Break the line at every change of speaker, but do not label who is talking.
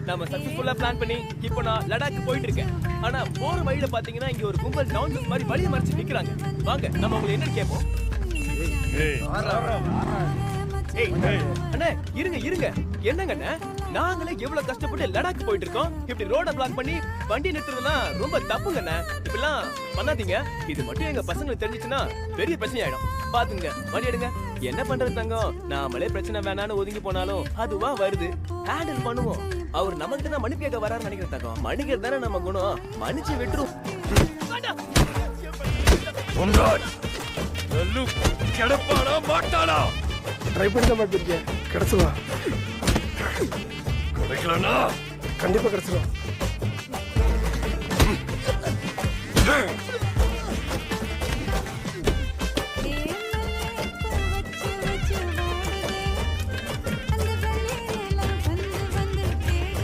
நம்ம சக்சஸ்ஃபுல்லா பிளான் பண்ணி இப்போ நான் லடாக் போயிட்டு இருக்கேன். ஆனா போற வழியில பாத்தீங்கன்னா இங்க ஒரு கும்பல் நான்சென்ஸ் மாதிரி வழியை மறைச்சு நிக்கிறாங்க. வாங்க நம்ம உங்களை என்னன்னு கேட்போம். அண்ணே இருங்க இருங்க, என்னங்க அண்ணே, நாங்களே எவ்வளவு கஷ்டப்பட்டு லடாக் போயிட்டு இருக்கோம். இப்படி ரோட பிளாக் பண்ணி வண்டி நிறுத்துறதுலாம் ரொம்ப தப்புங்க அண்ணே. இப்படிலாம் பண்ணாதீங்க. இது மட்டும் எங்க பசங்களுக்கு தெரிஞ்சிச்சுன்னா பெரிய பிரச்சனை ஆயிடும். பாத்துங்க, வண்டி எடுங்க. என்ன பண்றது தங்கம், நாமளே பிரச்சனை வேணான்னு ஒதுங்கி போனாலும் அதுவா வருது, ஹேண்டில் பண்ணுவோம். அவர் நம்ம கிட்ட மன்னிப்பு கேட்க வராருன்னு நினைக்கிற தங்கம். மன்னிக்கிறது தானே நம்ம குணம், மன்னிச்சு விட்டுரும்.
கிடப்பானா மாட்டானா?
ட்ரை பண்ணி தான் பார்த்துருக்கேன், கிடைச்சிருவா.
கிடைக்கலனா
கண்டிப்பா கிடைச்சிருவா.